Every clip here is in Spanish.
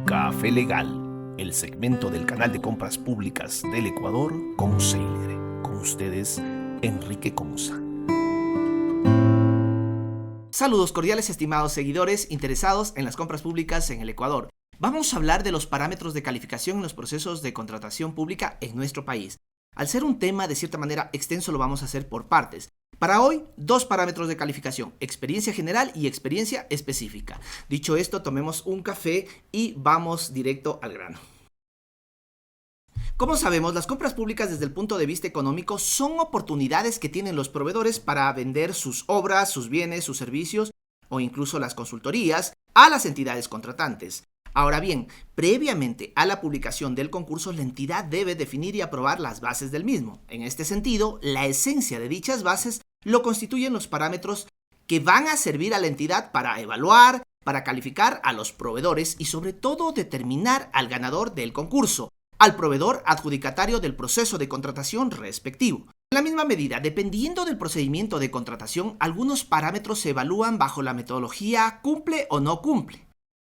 Café Legal, el segmento del canal de compras públicas del Ecuador con Sailor. Con ustedes, Enrique Conza. Saludos cordiales, estimados seguidores interesados en las compras públicas en el Ecuador. Vamos a hablar de los parámetros de calificación en los procesos de contratación pública en nuestro país. Al ser un tema de cierta manera extenso, lo vamos a hacer por partes. Para hoy, dos parámetros de calificación, experiencia general y experiencia específica. Dicho esto, tomemos un café y vamos directo al grano. Como sabemos, las compras públicas desde el punto de vista económico son oportunidades que tienen los proveedores para vender sus obras, sus bienes, sus servicios o incluso las consultorías a las entidades contratantes. Ahora bien, previamente a la publicación del concurso, la entidad debe definir y aprobar las bases del mismo. En este sentido, la esencia de dichas bases lo constituyen los parámetros que van a servir a la entidad para evaluar, para calificar a los proveedores y sobre todo determinar al ganador del concurso, al proveedor adjudicatario del proceso de contratación respectivo. En la misma medida, dependiendo del procedimiento de contratación, algunos parámetros se evalúan bajo la metodología cumple o no cumple.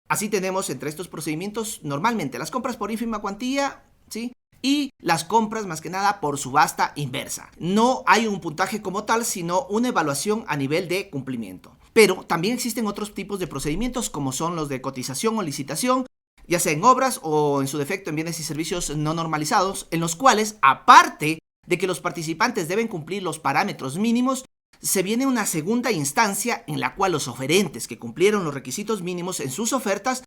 Así tenemos entre estos procedimientos normalmente las compras por ínfima cuantía, ¿sí?, y las compras más que nada por subasta inversa. No hay un puntaje como tal, sino una evaluación a nivel de cumplimiento. Pero también existen otros tipos de procedimientos como son los de cotización o licitación, ya sea en obras o en su defecto en bienes y servicios no normalizados, en los cuales, aparte de que los participantes deben cumplir los parámetros mínimos, se viene una segunda instancia en la cual los oferentes que cumplieron los requisitos mínimos en sus ofertas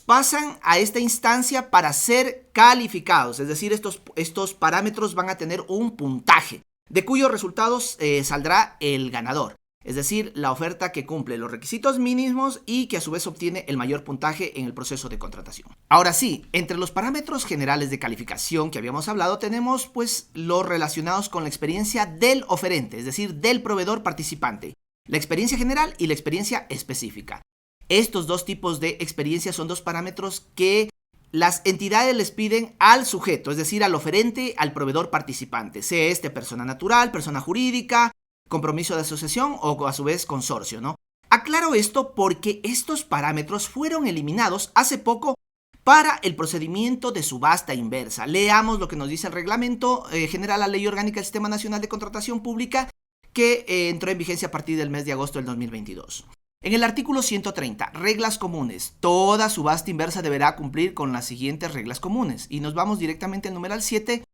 pasan a esta instancia para ser calificados, es decir, estos parámetros van a tener un puntaje, de cuyos resultados saldrá el ganador, es decir, la oferta que cumple los requisitos mínimos y que a su vez obtiene el mayor puntaje en el proceso de contratación. Ahora sí, entre los parámetros generales de calificación que habíamos hablado tenemos pues los relacionados con la experiencia del oferente, es decir, del proveedor participante, la experiencia general y la experiencia específica. Estos dos tipos de experiencia son dos parámetros que las entidades les piden al sujeto, es decir, al oferente, al proveedor participante, sea este persona natural, persona jurídica, compromiso de asociación o a su vez consorcio, ¿no? Aclaro esto porque estos parámetros fueron eliminados hace poco para el procedimiento de subasta inversa. Leamos lo que nos dice el Reglamento General, la Ley Orgánica del Sistema Nacional de Contratación Pública, que entró en vigencia a partir del mes de agosto del 2022. En el artículo 130, reglas comunes. Toda subasta inversa deberá cumplir con las siguientes reglas comunes. Y nos vamos directamente al numeral 7,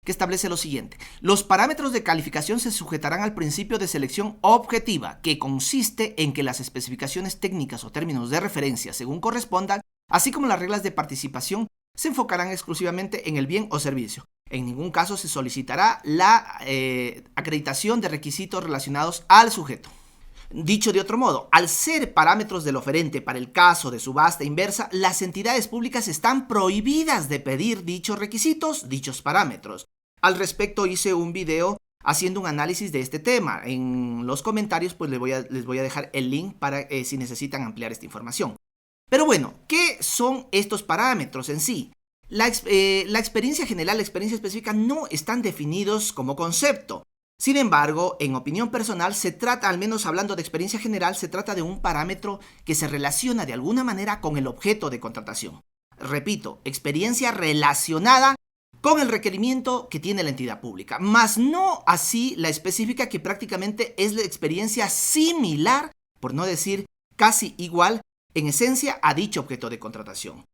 que establece lo siguiente. Los parámetros de calificación se sujetarán al principio de selección objetiva, que consiste en que las especificaciones técnicas o términos de referencia, según correspondan, así como las reglas de participación, se enfocarán exclusivamente en el bien o servicio. En ningún caso se solicitará la acreditación de requisitos relacionados al sujeto. Dicho de otro modo, al ser parámetros del oferente para el caso de subasta inversa, las entidades públicas están prohibidas de pedir dichos requisitos, dichos parámetros. Al respecto hice un video haciendo un análisis de este tema. En los comentarios pues les voy a dejar el link para si necesitan ampliar esta información. Pero bueno, ¿qué son estos parámetros en sí? La experiencia general, la experiencia específica no están definidos como concepto. Sin embargo, en opinión personal, se trata, al menos hablando de experiencia general, se trata de un parámetro que se relaciona de alguna manera con el objeto de contratación. Repito, experiencia relacionada con el requerimiento que tiene la entidad pública, más no así la específica, que prácticamente es la experiencia similar, por no decir casi igual, en esencia a dicho objeto de contratación.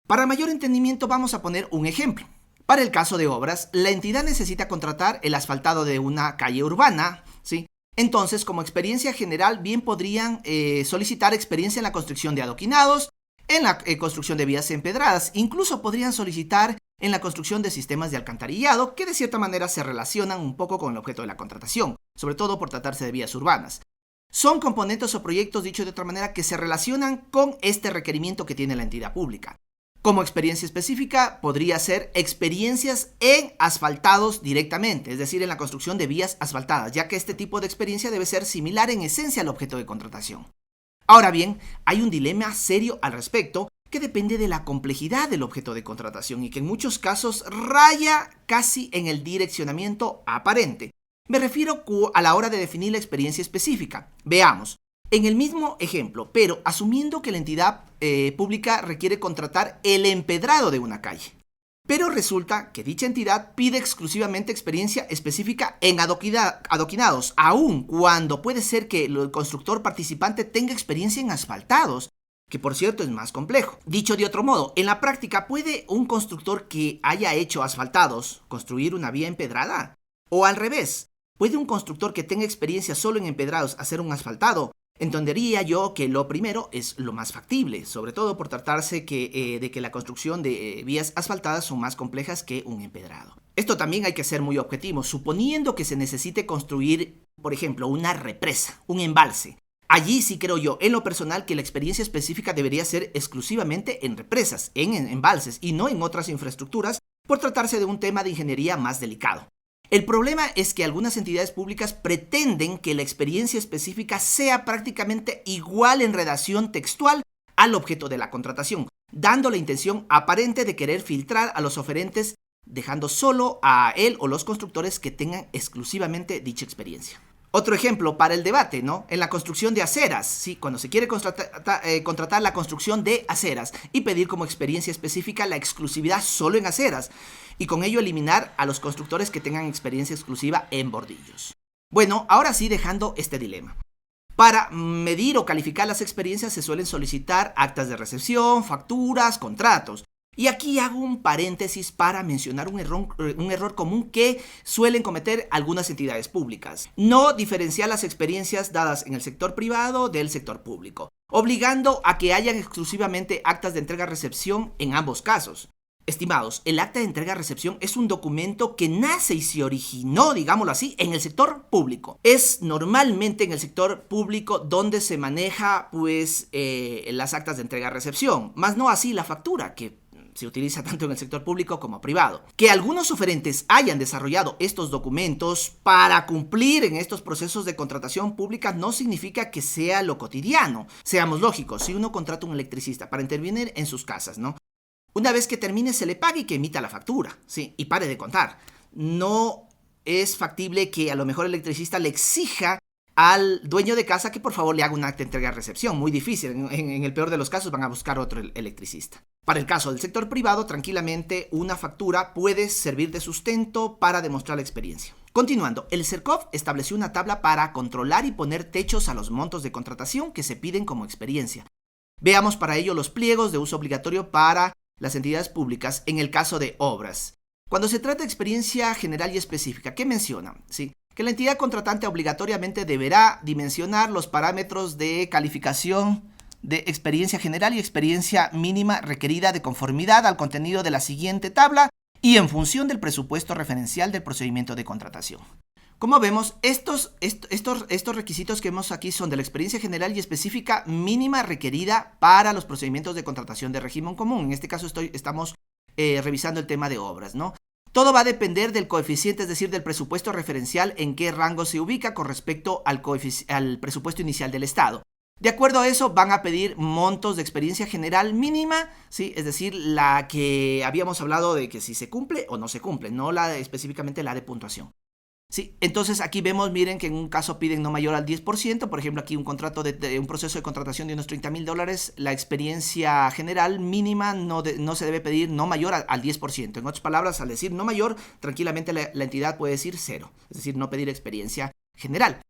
Para mayor entendimiento vamos a poner un ejemplo. Para el caso de obras, la entidad necesita contratar el asfaltado de una calle urbana, ¿sí? Entonces, como experiencia general, bien podrían solicitar experiencia en la construcción de adoquinados, en la construcción de vías empedradas, incluso podrían solicitar en la construcción de sistemas de alcantarillado, que de cierta manera se relacionan un poco con el objeto de la contratación, sobre todo por tratarse de vías urbanas. Son componentes o proyectos, dicho de otra manera, que se relacionan con este requerimiento que tiene la entidad pública. Como experiencia específica podría ser experiencias en asfaltados directamente, es decir, en la construcción de vías asfaltadas, ya que este tipo de experiencia debe ser similar en esencia al objeto de contratación. Ahora bien, hay un dilema serio al respecto que depende de la complejidad del objeto de contratación y que en muchos casos raya casi en el direccionamiento aparente. Me refiero a la hora de definir la experiencia específica. Veamos. En el mismo ejemplo, pero asumiendo que la entidad pública requiere contratar el empedrado de una calle. Pero resulta que dicha entidad pide exclusivamente experiencia específica en adoquinados, aun cuando puede ser que el constructor participante tenga experiencia en asfaltados, que por cierto es más complejo. Dicho de otro modo, en la práctica, ¿puede un constructor que haya hecho asfaltados construir una vía empedrada? O al revés, ¿puede un constructor que tenga experiencia solo en empedrados hacer un asfaltado? Entendería yo que lo primero es lo más factible, sobre todo por tratarse de que la construcción de vías asfaltadas son más complejas que un empedrado. Esto también hay que ser muy objetivo, suponiendo que se necesite construir, por ejemplo, una represa, un embalse. Allí sí creo yo, en lo personal, que la experiencia específica debería ser exclusivamente en represas, en embalses y no en otras infraestructuras, por tratarse de un tema de ingeniería más delicado. El problema es que algunas entidades públicas pretenden que la experiencia específica sea prácticamente igual en redacción textual al objeto de la contratación, dando la intención aparente de querer filtrar a los oferentes, dejando solo a él o los constructores que tengan exclusivamente dicha experiencia. Otro ejemplo para el debate, ¿no? En la construcción de aceras, ¿sí? Cuando se quiere contratar la construcción de aceras y pedir como experiencia específica la exclusividad solo en aceras y con ello eliminar a los constructores que tengan experiencia exclusiva en bordillos. Bueno, ahora sí dejando este dilema. Para medir o calificar las experiencias se suelen solicitar actas de recepción, facturas, contratos. Y aquí hago un paréntesis para mencionar un error común que suelen cometer algunas entidades públicas. No diferenciar las experiencias dadas en el sector privado del sector público, obligando a que hayan exclusivamente actas de entrega-recepción en ambos casos. Estimados, el acta de entrega-recepción es un documento que nace y se originó, digámoslo así, en el sector público. Es normalmente en el sector público donde se maneja, las actas de entrega-recepción, más no así la factura, que se utiliza tanto en el sector público como privado. Que algunos oferentes hayan desarrollado estos documentos para cumplir en estos procesos de contratación pública no significa que sea lo cotidiano. Seamos lógicos, si uno contrata un electricista para intervenir en sus casas, ¿no? Una vez que termine se le pague y que emita la factura, ¿sí? Y pare de contar. No es factible que a lo mejor el electricista le exija al dueño de casa que por favor le haga un acta de entrega-recepción. Muy difícil. En el peor de los casos van a buscar otro electricista. Para el caso del sector privado, tranquilamente una factura puede servir de sustento para demostrar la experiencia. Continuando, el CERCOV estableció una tabla para controlar y poner techos a los montos de contratación que se piden como experiencia. Veamos para ello los pliegos de uso obligatorio para las entidades públicas en el caso de obras. Cuando se trata de experiencia general y específica, ¿qué menciona? ¿Sí? Que la entidad contratante obligatoriamente deberá dimensionar los parámetros de calificación de experiencia general y experiencia mínima requerida de conformidad al contenido de la siguiente tabla y en función del presupuesto referencial del procedimiento de contratación. Como vemos, estos requisitos que vemos aquí son de la experiencia general y específica mínima requerida para los procedimientos de contratación de régimen común. En este caso estamos revisando el tema de obras, ¿no? Todo va a depender del coeficiente, es decir, del presupuesto referencial en qué rango se ubica con respecto al presupuesto inicial del Estado. De acuerdo a eso, van a pedir montos de experiencia general mínima, ¿sí? Es decir, la que habíamos hablado de que si se cumple o no se cumple, no específicamente la de puntuación. Sí, entonces aquí vemos, miren que en un caso piden no mayor al 10%, por ejemplo aquí un proceso de contratación de unos $30,000, la experiencia general mínima no se debe pedir no mayor al 10%. En otras palabras, al decir no mayor, tranquilamente la entidad puede decir 0, es decir, no pedir experiencia general.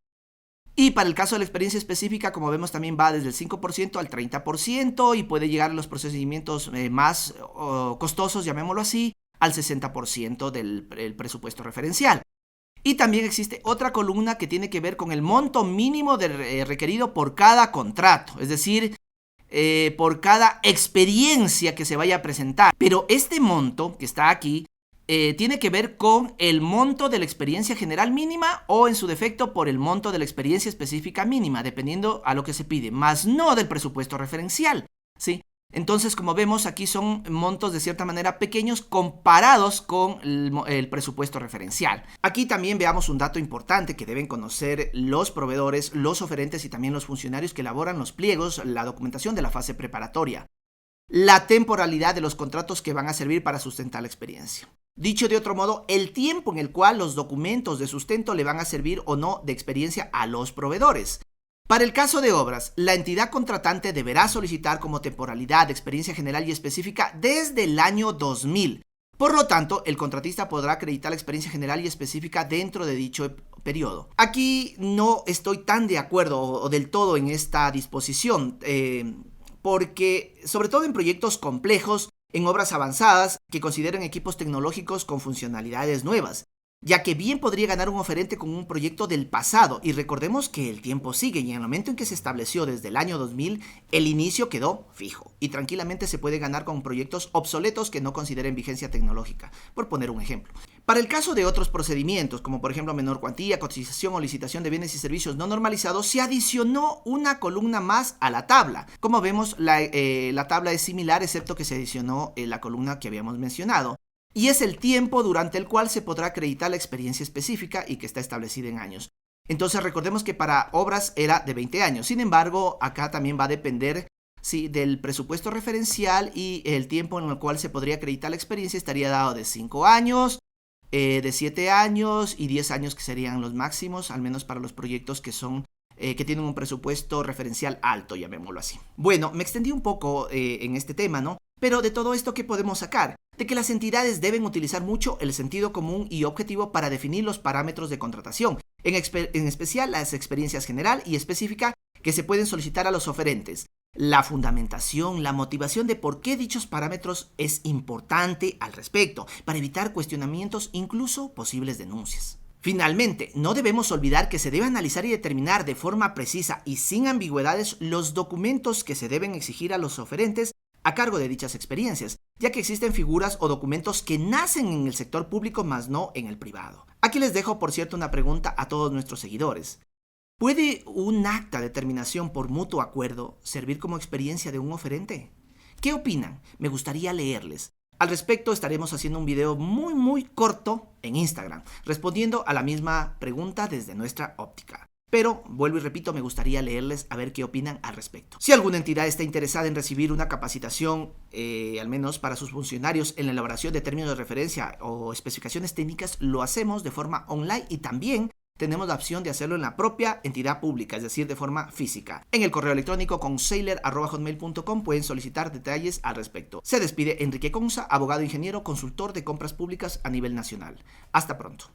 Y para el caso de la experiencia específica, como vemos, también va desde el 5% al 30% y puede llegar a los procedimientos más costosos, llamémoslo así, al 60% del presupuesto referencial. Y también existe otra columna que tiene que ver con el monto mínimo requerido por cada contrato, es decir, por cada experiencia que se vaya a presentar. Pero este monto que está aquí tiene que ver con el monto de la experiencia general mínima o en su defecto por el monto de la experiencia específica mínima, dependiendo a lo que se pide, más no del presupuesto referencial, ¿sí? Entonces, como vemos, aquí son montos de cierta manera pequeños comparados con el presupuesto referencial. Aquí también veamos un dato importante que deben conocer los proveedores, los oferentes y también los funcionarios que elaboran los pliegos, la documentación de la fase preparatoria. La temporalidad de los contratos que van a servir para sustentar la experiencia. Dicho de otro modo, el tiempo en el cual los documentos de sustento le van a servir o no de experiencia a los proveedores. Para el caso de obras, la entidad contratante deberá solicitar como temporalidad, experiencia general y específica desde el año 2000. Por lo tanto, el contratista podrá acreditar la experiencia general y específica dentro de dicho periodo. Aquí no estoy tan de acuerdo o del todo en esta disposición, porque sobre todo en proyectos complejos, en obras avanzadas que consideren equipos tecnológicos con funcionalidades nuevas, ya que bien podría ganar un oferente con un proyecto del pasado, y recordemos que el tiempo sigue y en el momento en que se estableció desde el año 2000, el inicio quedó fijo y tranquilamente se puede ganar con proyectos obsoletos que no consideren vigencia tecnológica, por poner un ejemplo. Para el caso de otros procedimientos, como por ejemplo menor cuantía, cotización o licitación de bienes y servicios no normalizados, se adicionó una columna más a la tabla. Como vemos, la tabla es similar, excepto que se adicionó la columna que habíamos mencionado. Y es el tiempo durante el cual se podrá acreditar la experiencia específica y que está establecida en años. Entonces recordemos que para obras era de 20 años. Sin embargo, acá también va a depender del presupuesto referencial, y el tiempo en el cual se podría acreditar la experiencia estaría dado de 5 años, de 7 años y 10 años, que serían los máximos, al menos para los proyectos que tienen un presupuesto referencial alto, llamémoslo así. Bueno, me extendí un poco en este tema, ¿no? Pero de todo esto, ¿qué podemos sacar? De que las entidades deben utilizar mucho el sentido común y objetivo para definir los parámetros de contratación, en especial las experiencias general y específica que se pueden solicitar a los oferentes. La fundamentación, la motivación de por qué dichos parámetros es importante al respecto, para evitar cuestionamientos, incluso posibles denuncias. Finalmente, no debemos olvidar que se debe analizar y determinar de forma precisa y sin ambigüedades los documentos que se deben exigir a los oferentes a cargo de dichas experiencias, ya que existen figuras o documentos que nacen en el sector público más no en el privado. Aquí les dejo, por cierto, una pregunta a todos nuestros seguidores. ¿Puede un acta de terminación por mutuo acuerdo servir como experiencia de un oferente? ¿Qué opinan? Me gustaría leerles. Al respecto estaremos haciendo un video muy corto en Instagram, respondiendo a la misma pregunta desde nuestra óptica. Pero, vuelvo y repito, me gustaría leerles a ver qué opinan al respecto. Si alguna entidad está interesada en recibir una capacitación, al menos para sus funcionarios, en la elaboración de términos de referencia o especificaciones técnicas, lo hacemos de forma online, y también tenemos la opción de hacerlo en la propia entidad pública, es decir, de forma física. En el correo electrónico consailor@hotmail.com pueden solicitar detalles al respecto. Se despide Enrique Conza, abogado ingeniero, consultor de compras públicas a nivel nacional. Hasta pronto.